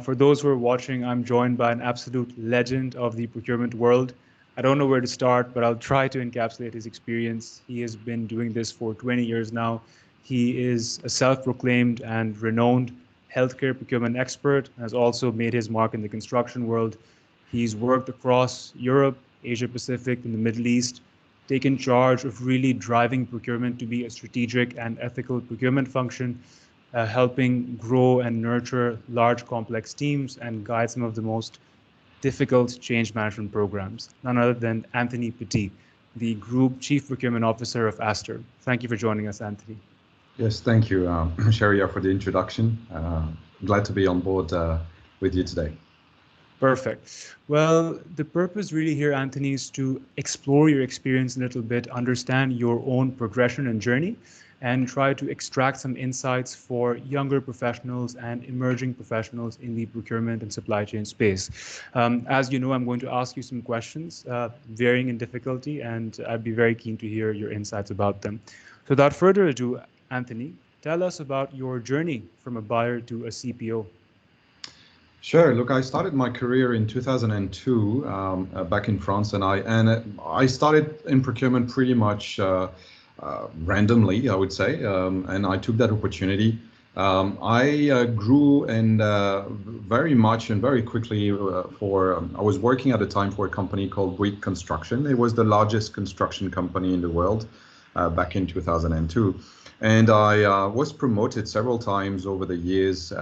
For those who are watching, I'm joined by an absolute legend of the procurement world. I don't know where to start, but I'll try to encapsulate his experience. He has been doing this for 20 years now. He is a self-proclaimed and renowned healthcare procurement expert, and has also made his mark in the construction world. He's worked across Europe, Asia Pacific, and the Middle East, taken charge of really driving procurement to be a strategic and ethical procurement function, helping grow and nurture large complex teams and guide some of the most difficult change management programs. None other than Anthony Petit, the Group Chief Procurement Officer of Aster. Thank you for joining us, Anthony. Yes, thank you, Sharia, for the introduction. Glad to be on board with you today. Perfect. Well, the purpose really here, Anthony, is to explore your experience a little bit, understand your own progression and journey, and try to extract some insights for younger professionals and emerging professionals in the procurement and supply chain space. As you know, I'm going to ask you some questions, varying in difficulty, and I'd be very keen to hear your insights about them. So without further ado, Anthony, tell us about your journey from a buyer to a CPO. Sure. Look, I started my career in 2002 back in France, and I started in procurement pretty much randomly, I would say, and I took that opportunity. I grew and very much and very quickly I was working at the time for a company called Bouygues Construction. It was the largest construction company in the world back in 2002. And I was promoted several times over the years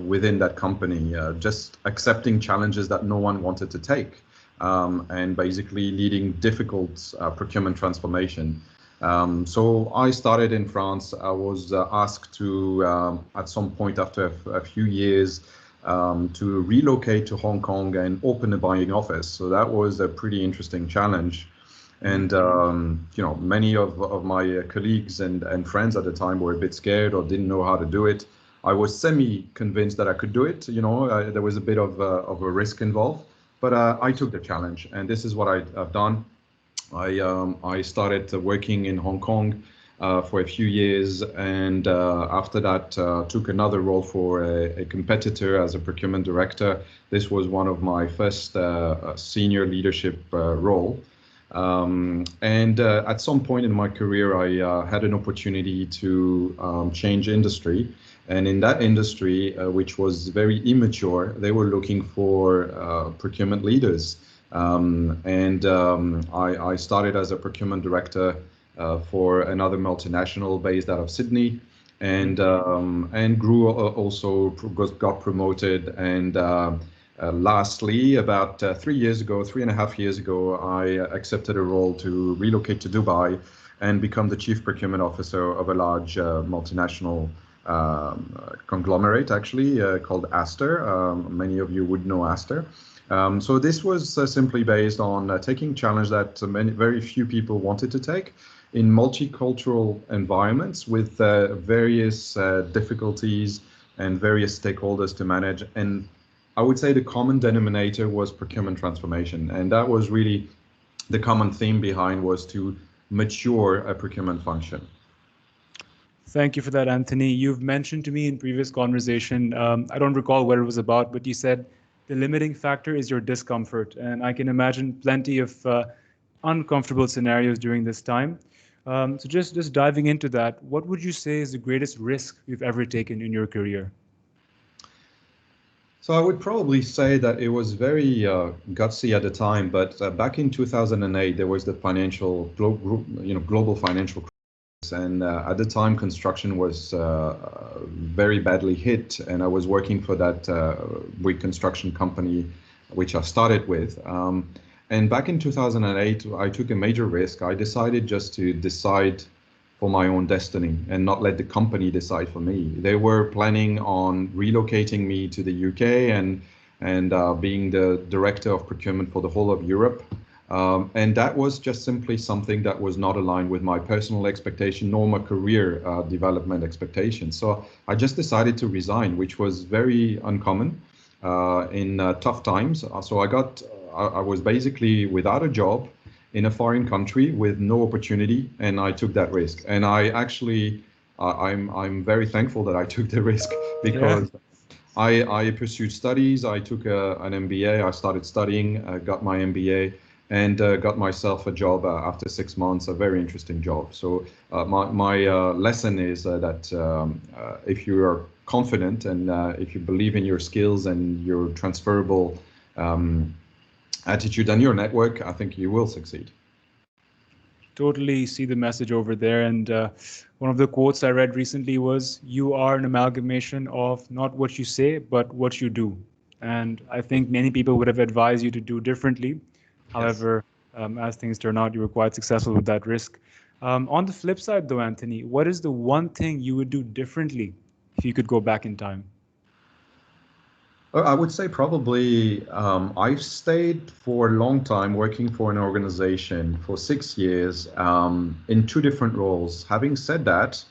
within that company, just accepting challenges that no one wanted to take, and basically leading difficult procurement transformation. So I started in France. I was asked to, at some point after a few years, to relocate to Hong Kong and open a buying office. So that was a pretty interesting challenge. And many of my colleagues and friends at the time were a bit scared or didn't know how to do it. I was semi-convinced that I could do it. There was a bit of a risk involved, but I took the challenge, and this is what I've done. I started working in Hong Kong for a few years, and after that took another role for a competitor as a procurement director. This was one of my first senior leadership role. And at some point in my career, I had an opportunity to change industry. And in that industry, which was very immature, they were looking for procurement leaders. I started as a procurement director for another multinational based out of Sydney, and grew also, got promoted, and lastly, about 3.5 years ago, I accepted a role to relocate to Dubai and become the chief procurement officer of a large multinational conglomerate, actually, called Aster. Many of you would know Aster. So this was simply based on taking challenge that very few people wanted to take in multicultural environments with various difficulties and various stakeholders to manage. And I would say the common denominator was procurement transformation. And that was really the common theme behind, was to mature a procurement function. Thank you for that, Anthony. You've mentioned to me in previous conversation, I don't recall what it was about, but you said the limiting factor is your discomfort. And I can imagine plenty of uncomfortable scenarios during this time. So just diving into that, what would you say is the greatest risk you've ever taken in your career? So I would probably say that it was very gutsy at the time, but back in 2008, there was the global financial crisis, and at the time, construction was very badly hit, and I was working for that Bouygues construction company, which I started with. And back in 2008, I took a major risk. I decided just to decide for my own destiny and not let the company decide for me. They were planning on relocating me to the UK and being the director of procurement for the whole of Europe. And that was just simply something that was not aligned with my personal expectation nor my career development expectations. So I just decided to resign, which was very uncommon in tough times. So I was basically without a job in a foreign country with no opportunity, and I took that risk. And I actually, I'm very thankful that I took the risk, because I pursued studies. I took an MBA. I started studying, got my MBA, and got myself a job after 6 months, a very interesting job. So my lesson is that if you are confident and if you believe in your skills and your transferable attitude and your network, I think you will succeed. Totally see the message over there. And one of the quotes I read recently was, "You are an amalgamation of not what you say, but what you do." And I think many people would have advised you to do differently. Yes. However, as things turn out, you were quite successful with that risk. On the flip side, though, Anthony, what is the one thing you would do differently if you could go back in time? I would say probably I've stayed for a long time working for an organization for 6 years in two different roles. Having said that,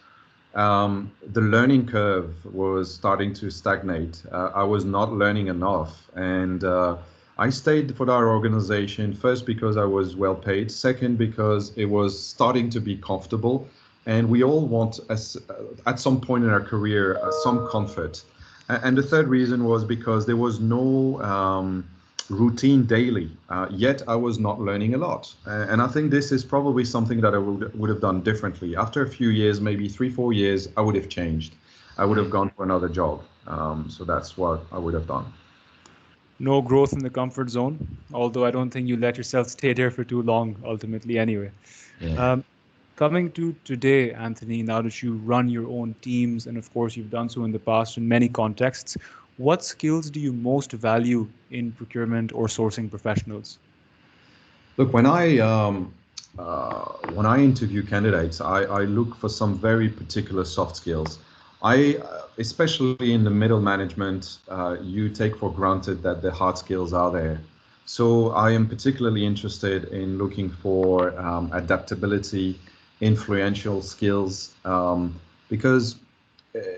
the learning curve was starting to stagnate. I was not learning enough. And I stayed for our organization first because I was well paid, second because it was starting to be comfortable. And we all want, at some point in our career, some comfort. And the third reason was because there was no routine daily, yet I was not learning a lot. And I think this is probably something that I would have done differently. After a few years, maybe 3, 4 years, I would have changed. I would have gone for another job. So that's what I would have done. No growth in the comfort zone, although I don't think you let yourself stay there for too long, ultimately, anyway. Yeah. Um, Coming to today, Anthony, now that you run your own teams, and of course you've done so in the past in many contexts, what skills do you most value in procurement or sourcing professionals? Look, when I interview candidates, I look for some very particular soft skills. Especially in the middle management, you take for granted that the hard skills are there. So I am particularly interested in looking for adaptability, influential skills, because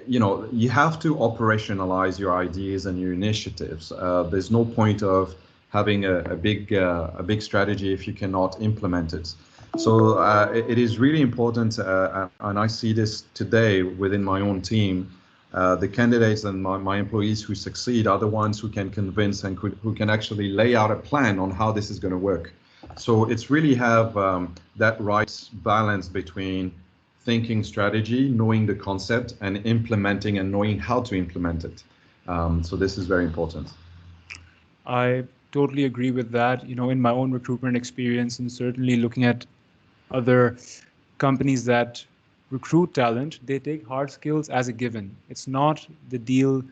you have to operationalize your ideas and your initiatives. There's no point of having a big strategy if you cannot implement it. So it is really important, and I see this today within my own team. The candidates and my employees who succeed are the ones who can convince and who can actually lay out a plan on how this is going to work. So it's really have that right balance between thinking strategy, knowing the concept, and implementing and knowing how to implement it. So this is very important. I totally agree with that. In my own recruitment experience, and certainly looking at other companies that recruit talent, they take hard skills as a given. It's not the deal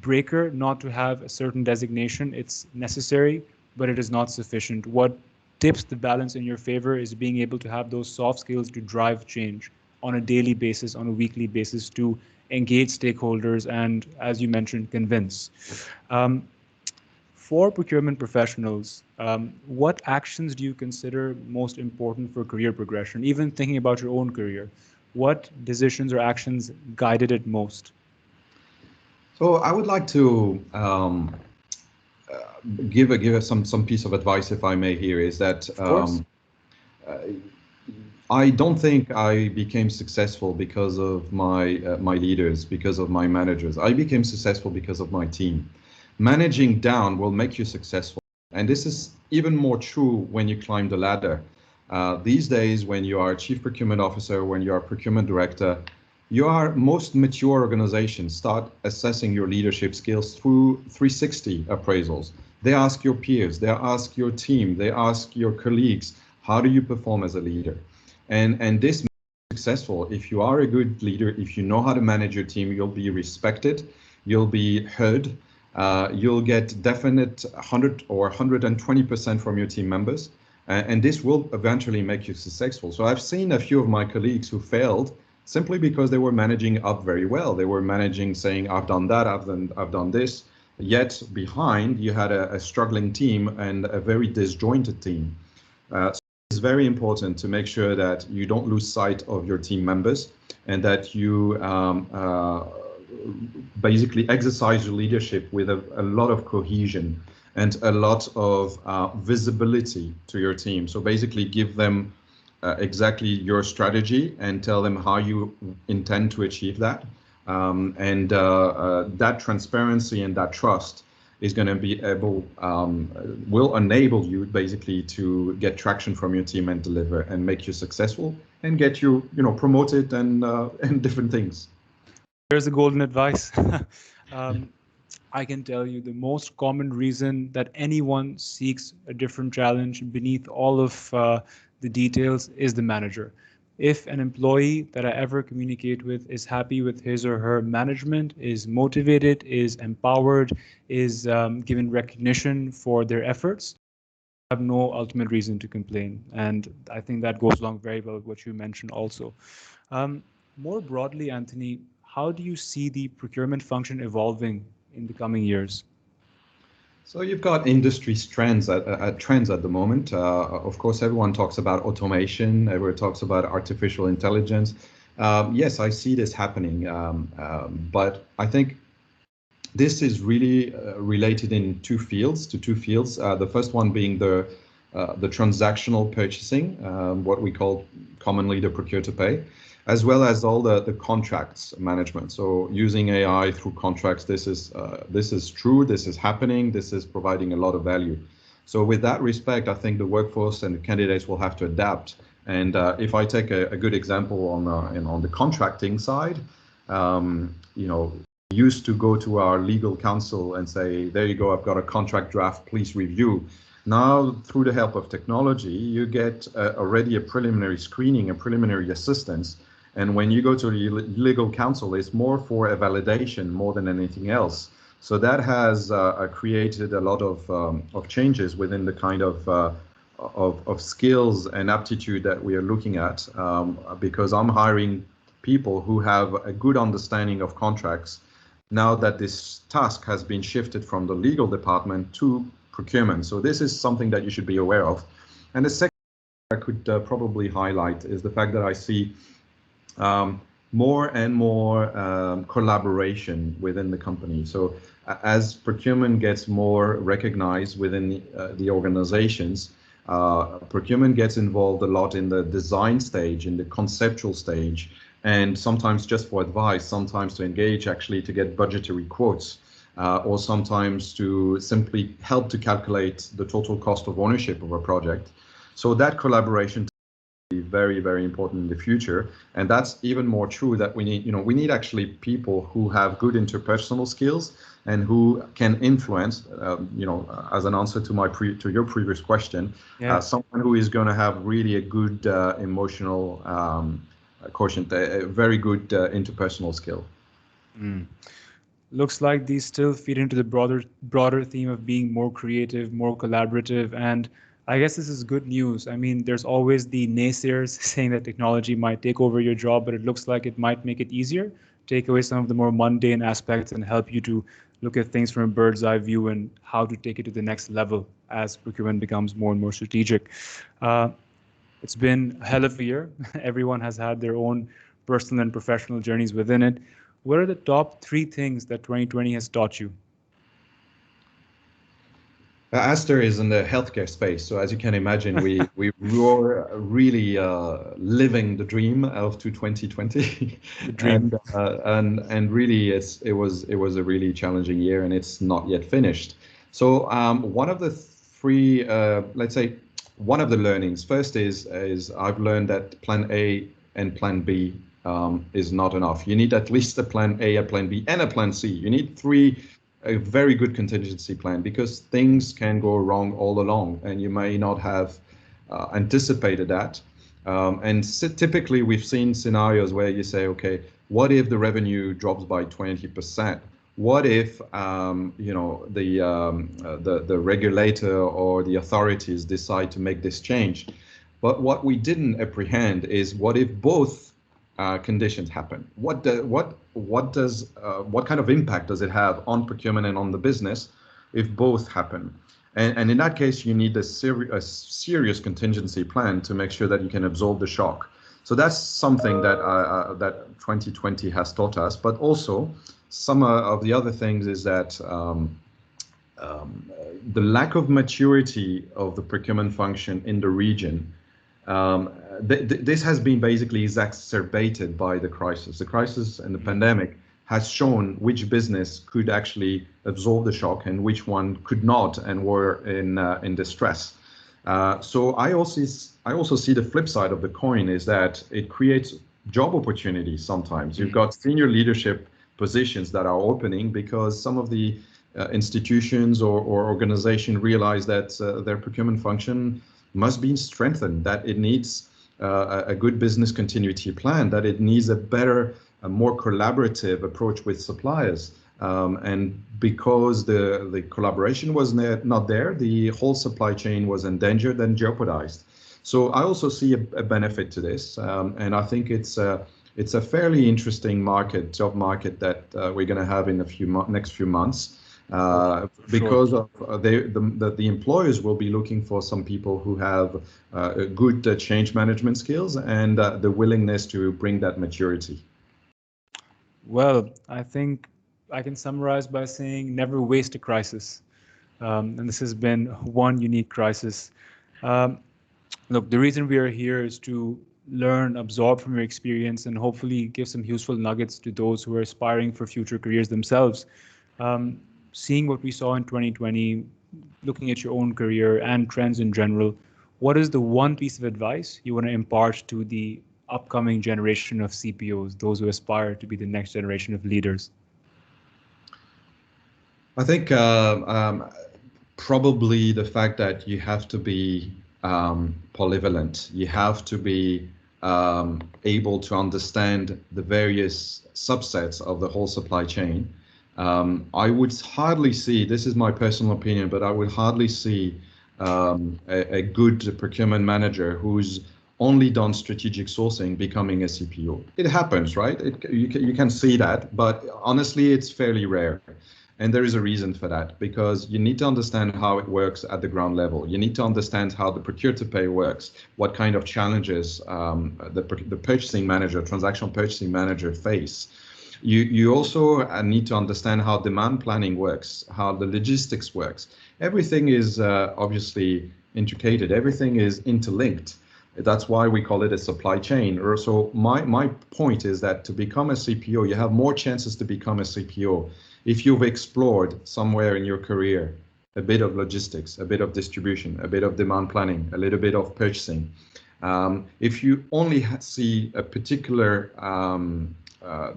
breaker not to have a certain designation. It's necessary, but it is not sufficient. What tips the balance in your favor is being able to have those soft skills to drive change on a daily basis, on a weekly basis, to engage stakeholders and, as you mentioned, convince. Um, for procurement professionals, what actions do you consider most important for career progression? Even thinking about your own career, what decisions or actions guided it most? So I would like to give some piece of advice, if I may. Here is that Of course. I don't think I became successful because of my leaders, because of my managers. I became successful because of my team. Managing down will make you successful, and this is even more true when you climb the ladder. These days, when you are a chief procurement officer, when you are a procurement director, most mature organizations start assessing your leadership skills through 360 appraisals. They ask your peers, they ask your team, they ask your colleagues, how do you perform as a leader? And this makes you successful. If you are a good leader, if you know how to manage your team, you'll be respected, you'll be heard, you'll get definite 100 or 120% from your team members, and this will eventually make you successful. So I've seen a few of my colleagues who failed simply because they were managing up very well. They were managing, saying, I've done that, I've done this. Yet behind, you had a struggling team and a very disjointed team. So it's very important to make sure that you don't lose sight of your team members and that you basically exercise your leadership with a lot of cohesion and a lot of visibility to your team. So basically give them exactly your strategy and tell them how you intend to achieve that. That transparency and that trust is going to be able, will enable you basically to get traction from your team and deliver and make you successful and get you, promoted and different things. Here's the golden advice. um, I can tell you the most common reason that anyone seeks a different challenge beneath all of the details is the manager. If an employee that I ever communicate with is happy with his or her management, is motivated, is empowered, is given recognition for their efforts, I have no ultimate reason to complain. And I think that goes along very well with what you mentioned also. Um, More broadly, Anthony, how do you see the procurement function evolving in the coming years? So you've got industry trends at the moment. Of course, everyone talks about automation. Everyone talks about artificial intelligence. Yes, I see this happening, but I think this is really related in to two fields. The first one being the transactional purchasing, what we call commonly the procure to pay, as well as all the contracts management. So using AI through contracts, this is true, this is happening, this is providing a lot of value. So with that respect, I think the workforce and the candidates will have to adapt. And if I take a good example on the contracting side, used to go to our legal counsel and say, there you go, I've got a contract draft, please review. Now, through the help of technology, you get already a preliminary screening, a preliminary assistance. And when you go to the legal counsel, it's more for a validation more than anything else. So that has created a lot of changes within the kind of skills and aptitude that we are looking at, because I'm hiring people who have a good understanding of contracts now that this task has been shifted from the legal department to procurement. So this is something that you should be aware of. And the second I could probably highlight is the fact that I see more and more collaboration within the company. So as procurement gets more recognized within the organizations, procurement gets involved a lot in the design stage, in the conceptual stage, and sometimes just for advice, sometimes to engage actually to get budgetary quotes, or sometimes to simply help to calculate the total cost of ownership of a project. So that collaboration be very, very important in the future. And that's even more true that we need actually people who have good interpersonal skills and who can influence, as an answer to your previous question, someone who is going to have really a good emotional quotient, a very good interpersonal skill. Looks like these still feed into the broader theme of being more creative, more collaborative, and I guess this is good news. I mean, there's always the naysayers saying that technology might take over your job, but it looks like it might make it easier, take away some of the more mundane aspects and help you to look at things from a bird's eye view and how to take it to the next level as procurement becomes more and more strategic. It's been a hell of a year. Everyone has had their own personal and professional journeys within it. What are the top 3 things that 2020 has taught you? Aster is in the healthcare space, so as you can imagine, we were really living the dream of 2020, The dream. and really it was a really challenging year, and it's not yet finished. So one of the 3, let's say, one of the learnings first is I've learned that Plan A and Plan B is not enough. You need at least a Plan A, a Plan B, and a Plan C. You need 3. A very good contingency plan, because things can go wrong all along and you may not have anticipated that. Typically we've seen scenarios where you say, okay, what if the revenue drops by 20%? What if the regulator or the authorities decide to make this change? But what we didn't apprehend is what if both conditions happen? What kind of impact does it have on procurement and on the business if both happen? And in that case, you need a serious contingency plan to make sure that you can absorb the shock. So that's something that that 2020 has taught us. But also, some of the other things is that the lack of maturity of the procurement function in the region. This has been basically exacerbated by the crisis. The crisis and the pandemic has shown which business could actually absorb the shock and which one could not and were in distress. So I also see the flip side of the coin is that it creates job opportunities sometimes. You've got senior leadership positions that are opening because some of the institutions or organization realize that their procurement function must be strengthened, that it needs a good business continuity plan, that it needs a better, a more collaborative approach with suppliers. And because the collaboration was not there, the whole supply chain was endangered and jeopardized. So I also see a benefit to this, and I think it's a fairly interesting job market that we're going to have in next few months. Because of the employers will be looking for some people who have good change management skills and the willingness to bring that maturity. Well, I think I can summarize by saying never waste a crisis. And this has been one unique crisis. Look, the reason we are here is to learn, absorb from your experience, and hopefully give some useful nuggets to those who are aspiring for future careers themselves. Seeing what we saw in 2020, looking at your own career and trends in general, what is the one piece of advice you want to impart to the upcoming generation of CPOs, those who aspire to be the next generation of leaders? I think probably the fact that you have to be polyvalent, you have to be able to understand the various subsets of the whole supply chain. I would hardly see, this is my personal opinion, but I would hardly see a good procurement manager who's only done strategic sourcing becoming a CPO. It happens, right? You can see that, but honestly, it's fairly rare. And there is a reason for that, because you need to understand how it works at the ground level. You need to understand how the procure to pay works, what kind of challenges the purchasing manager, transactional purchasing manager face. You also need to understand how demand planning works, how the logistics works. Everything is obviously intricated. Everything is interlinked. That's why we call it a supply chain. So my point is that to become a CPO, you have more chances to become a CPO if you've explored somewhere in your career a bit of logistics, a bit of distribution, a bit of demand planning, a little bit of purchasing. If you only see a particular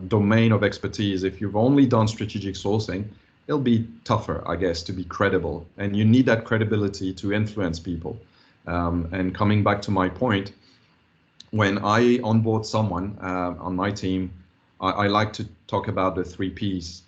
domain of expertise, if you've only done strategic sourcing, it'll be tougher, I guess, to be credible. And you need that credibility to influence people. And coming back to my point, when I onboard someone on my team, I like to talk about the 3 Ps.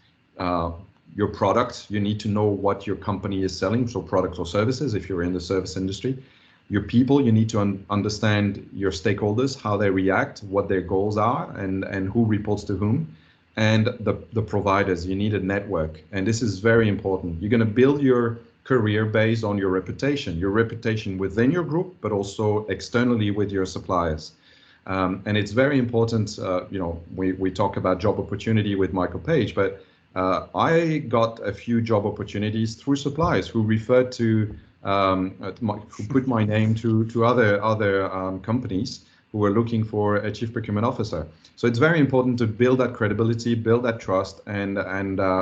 Your product, you need to know what your company is selling, so products or services if you're in the service industry. Your people, you need to understand your stakeholders, how they react, what their goals are, and who reports to whom. And the providers, you need a network. And this is very important. You're going to build your career based on your reputation within your group, but also externally with your suppliers. And it's very important, we talk about job opportunity with Michael Page, but I got a few job opportunities through suppliers who referred to, who put my name to other companies who were looking for a chief procurement officer. So it's very important to build that credibility, build that trust, and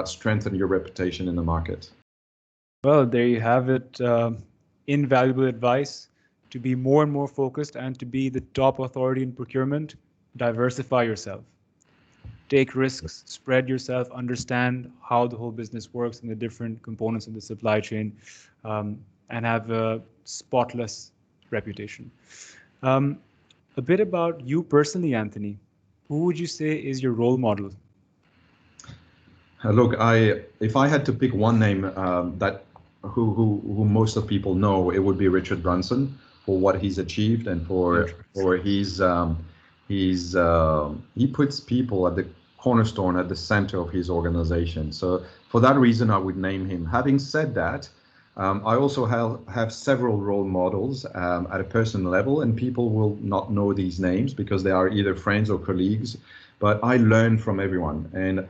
strengthen your reputation in the market. Well, there you have it. Invaluable advice to be more and more focused and to be the top authority in procurement. Diversify yourself. Take risks, spread yourself, understand how the whole business works and the different components of the supply chain, and have a spotless reputation. A bit about you personally, Anthony. Who would you say is your role model? Look, if I had to pick one name that who most of people know, it would be Richard Branson, for what he's achieved and for he puts people at the cornerstone, at the center of his organization. So for that reason, I would name him. Having said that, I also have several role models at a personal level, and people will not know these names because they are either friends or colleagues, but I learn from everyone. And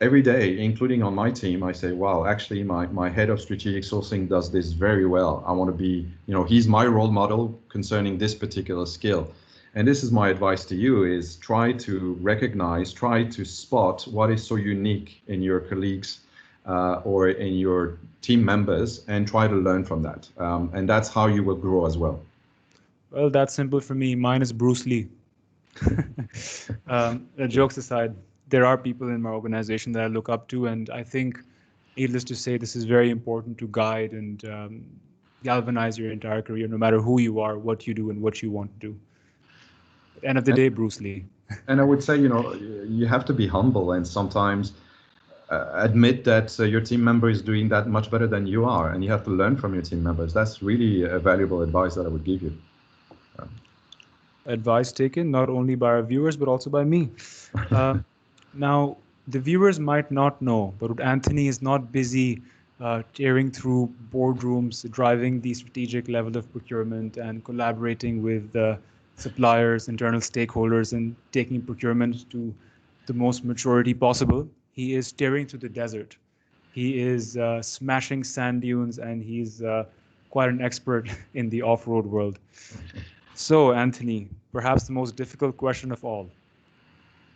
every day, including on my team, I say, wow, actually my head of strategic sourcing does this very well. I want to be, he's my role model concerning this particular skill. And this is my advice to you: is try to recognize, try to spot what is so unique in your colleagues or in your team members, and try to learn from that. And that's how you will grow as well. Well, that's simple for me. Mine is Bruce Lee. Jokes aside, there are people in my organization that I look up to, and I think, needless to say, this is very important to guide and galvanize your entire career, no matter who you are, what you do, and what you want to do. At the end of the And, day, Bruce Lee. and I would say, you have to be humble and sometimes admit that your team member is doing that much better than you are, and you have to learn from your team members. That's really a valuable advice that I would give you. Advice taken not only by our viewers, but also by me. Now, the viewers might not know, but Anthony is not busy tearing through boardrooms, driving the strategic level of procurement and collaborating with suppliers, internal stakeholders, and taking procurement to the most maturity possible. He is tearing through the desert. He is smashing sand dunes, and he's quite an expert in the off-road world. So, Anthony, perhaps the most difficult question of all.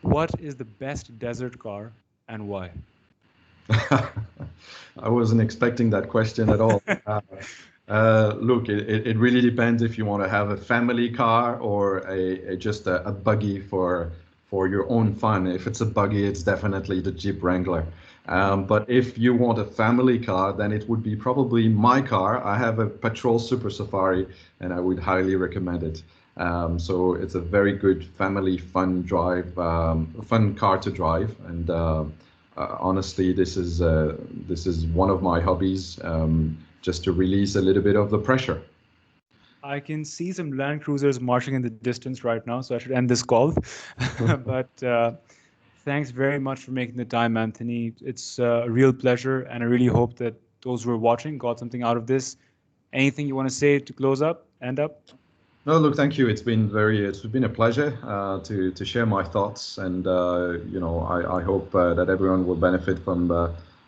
What is the best desert car and why? I wasn't expecting that question at all. Look, it really depends if you want to have a family car or just a buggy for your own fun. If it's a buggy, it's definitely the Jeep Wrangler. But if you want a family car, then it would be probably my car. I have a petrol Super Safari, and I would highly recommend it. So it's a very good family fun drive, fun car to drive. And honestly, this is one of my hobbies, just to release a little bit of the pressure. I can see some Land Cruisers marching in the distance right now, so I should end this call. But thanks very much for making the time, Anthony. It's a real pleasure, and I really hope that those who are watching got something out of this. Anything you want to say to close up, end up? No, look, thank you. It's been a pleasure to share my thoughts, and I hope that everyone will benefit from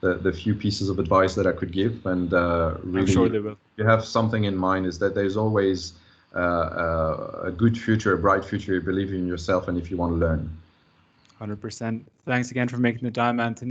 the few pieces of advice that I could give. And really, I'm sure they will. You have something in mind, is that there's always a good future, a bright future. You believe in yourself, and if you want to learn. 100%. Thanks again for making the time, Anthony.